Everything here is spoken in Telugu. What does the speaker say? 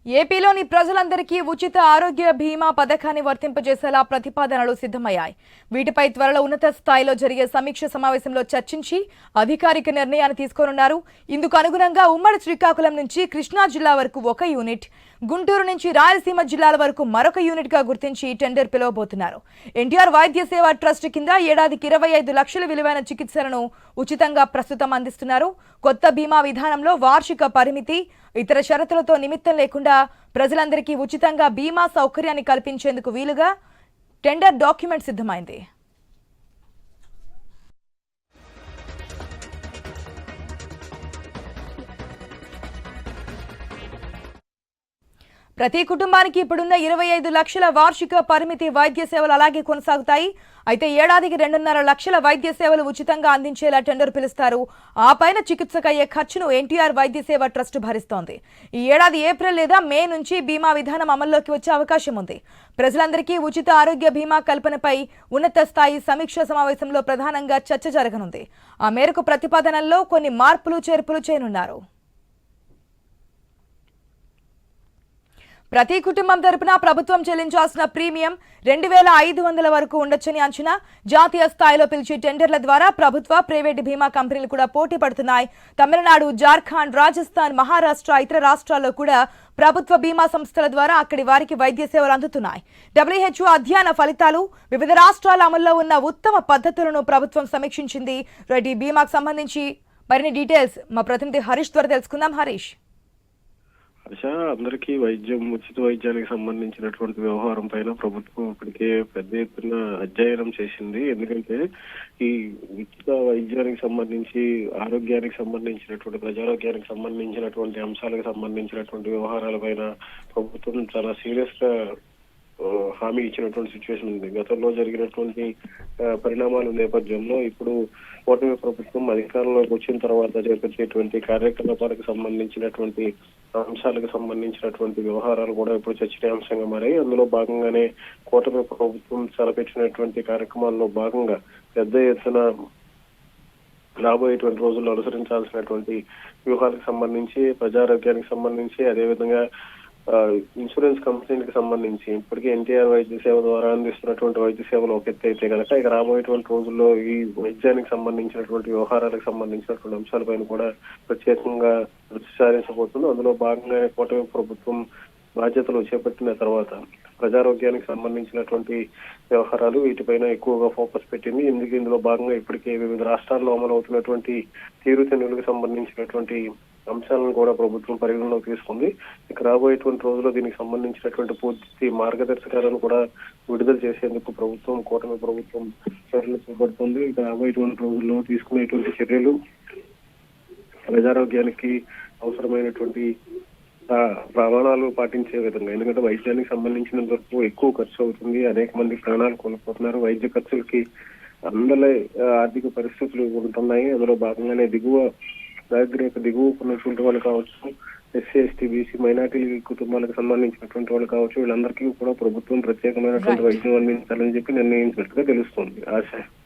ఏపీలోని ప్రజలందరికీ ఉచిత ఆరోగ్య బీమా పథకాన్ని వర్తింపజేసేలా ప్రతిపాదనలు సిద్ధమయ్యాయి. వీటిపై త్వరలో ఉన్నత స్థాయిలో జరిగే సమీక్ష సమావేశంలో చర్చించి అధికారిక నిర్ణయాన్ని తీసుకోనున్నారు. ఇందుకు అనుగుణంగా ఉమ్మడి శ్రీకాకుళం నుంచి కృష్ణా జిల్లా వరకు ఒక యూనిట్, గుంటూరు నుంచి రాయలసీమ జిల్లాల వరకు మరొక యూనిట్ గా గుర్తించి టెండర్ పిలువబోతున్నారు. ఎన్టీఆర్ వైద్య సేవ ట్రస్ట్ కింద ఏడాదికి 25 లక్షల విలువైన చికిత్సలను ఉచితంగా ప్రస్తుతం అందిస్తున్నారు. కొత్త బీమా విధానంలో వార్షిక పరిమితి, ఇతర షరతులతో నిమిత్తం లేకుండా ప్రజలందరికీ ఉచితంగా బీమా సౌకర్యాన్ని కల్పించేందుకు వీలుగా టెండర్ డాక్యుమెంట్ సిద్ధమైంది. ప్రతి కుటుంబానికి ఇప్పుడున్న 25 లక్షల వార్షిక పరిమితి వైద్య సేవలు అలాగే కొనసాగుతాయి. అయితే ఏడాదికి 2.5 లక్షల వైద్య సేవలు ఉచితంగా అందించేలా టెండర్ పిలుస్తారు. ఆ పైన చికిత్సకు అయ్యే ఖర్చును ఎన్టీఆర్ వైద్య సేవ ట్రస్ట్ భరిస్తోంది. ఈ ఏడాది ఏప్రిల్ లేదా మే నుంచి బీమా విధానం అమల్లోకి వచ్చే అవకాశం ఉంది. ప్రజలందరికీ ఉచిత ఆరోగ్య బీమా కల్పనపై ఉన్నత స్థాయి సమీక్ష సమావేశంలో ప్రధానంగా చర్చ జరగనుంది. ఆ మేరకు ప్రతిపాదనల్లో కొన్ని మార్పులు చేర్పులు చేయనున్నారు. ప్రతి కుటుంబం తరపున ప్రభుత్వం చెల్లించాల్సిన ప్రీమియం 2,500 వరకు ఉండొచ్చని అంచనా. జాతీయ స్థాయిలో పిలిచే టెండర్ల ద్వారా ప్రభుత్వ, ప్రైవేటు బీమా కంపెనీలు కూడా పోటీ పడుతున్నాయి. తమిళనాడు, జార్ఖండ్, రాజస్థాన్, మహారాష్ట్ర, ఇతర రాష్ట్రాల్లో కూడా ప్రభుత్వ బీమా సంస్థల ద్వారా అక్కడి వారికి వైద్య సేవలు అందుతున్నాయి. WHO అధ్యయన ఫలితాలు, వివిధ రాష్ట్రాల అమల్లో ఉన్న ఉత్తమ పద్ధతులను ప్రభుత్వం సమీక్షించింది. ఈ బీమాకు సంబంధించి మరిన్ని డీటెయిల్స్ మా ప్రతినిధి హరీష్ ద్వారా తెలుసుకుందాం. హరీష్, అందరికీ ఉచిత వైద్యానికి సంబంధించినటువంటి వ్యవహారం పైన ప్రభుత్వం ఇప్పటికే పెద్ద ఎత్తున అధ్యయనం చేసింది. ఎందుకంటే ఈ ఉచిత వైద్యానికి సంబంధించి, ఆరోగ్యానికి సంబంధించినటువంటి, ప్రజారోగ్యానికి సంబంధించినటువంటి అంశాలకు సంబంధించినటువంటి వ్యవహారాల పైన ప్రభుత్వం చాలా సీరియస్ గా హామీ ఇచ్చినటువంటి సిచ్యువేషన్ ఉంది. గతంలో జరిగినటువంటి పరిణామాల నేపథ్యంలో ఇప్పుడు కూటమి ప్రభుత్వం అధికారంలోకి వచ్చిన తర్వాత చేపట్టేటువంటి కార్యకలాపాలకు సంబంధించినటువంటి అంశాలకు సంబంధించినటువంటి వ్యవహారాలు కూడా ఇప్పుడు చర్చనీయాంశంగా మారాయి. అందులో భాగంగానే కూటమి ప్రభుత్వం తలపెట్టినటువంటి కార్యక్రమాల్లో భాగంగా పెద్ద ఎత్తున రాబోయేటువంటి రోజుల్లో అనుసరించాల్సినటువంటి వ్యూహాలకు సంబంధించి, ప్రజారోగ్యానికి సంబంధించి, అదేవిధంగా ఇన్సూరెన్స్ కంపెనీలకు సంబంధించి ఇప్పటికే ఎన్టీఆర్ వైద్య సేవ ద్వారా అందిస్తున్నటువంటి వైద్య సేవలు ఒక ఎత్తు అయితే కనుక ఇక రాబోయేటువంటి రోజుల్లో ఈ వైద్యానికి సంబంధించినటువంటి వ్యవహారాలకు సంబంధించినటువంటి అంశాలపైన కూడా ప్రత్యేకంగా దృష్టి సారించబోతుంది. అందులో భాగంగానే కూటమి ప్రభుత్వం బాధ్యతలు చేపట్టిన తర్వాత ప్రజారోగ్యానికి సంబంధించినటువంటి వ్యవహారాలు వీటిపైన ఎక్కువగా ఫోకస్ పెట్టింది. ఇందులో భాగంగా ఇప్పటికే వివిధ రాష్ట్రాల్లో అమలవుతున్నటువంటి తీరుతెన్నులకు సంబంధించినటువంటి అంశాలను కూడా ప్రభుత్వం పరిగణలోకి తీసుకుంది. ఇక రాబోయేటువంటి రోజుల్లో దీనికి సంబంధించినటువంటి పూర్తి మార్గదర్శకాలను కూడా విడుదల చేసేందుకు కూటమి ప్రభుత్వం చర్యలు చేపడుతుంది. ఇక రాబోయేటువంటి రోజుల్లో తీసుకునేటువంటి చర్యలు ప్రజారోగ్యానికి అవసరమైనటువంటి ప్రమాణాలు పాటించే విధంగా, ఎందుకంటే వైద్యానికి సంబంధించినంత వరకు ఎక్కువ ఖర్చు అవుతుంది. అనేక మంది ప్రాణాలు కోల్పోతున్నారు. వైద్య ఖర్చులకి అందలే ఆర్థిక పరిస్థితులు ఉంటున్నాయి. అందులో భాగంగానే దిగువ ఉన్నటువంటి వాళ్ళు కావచ్చు, SC, ST, BC, మైనార్టీ కుటుంబాలకు సంబంధించినటువంటి వాళ్ళు కావచ్చు, వీళ్ళందరికీ కూడా ప్రభుత్వం ప్రత్యేకమైనటువంటి వైద్యం అందించాలని చెప్పి నిర్ణయించినట్టుగా తెలుస్తుంది. ఆశ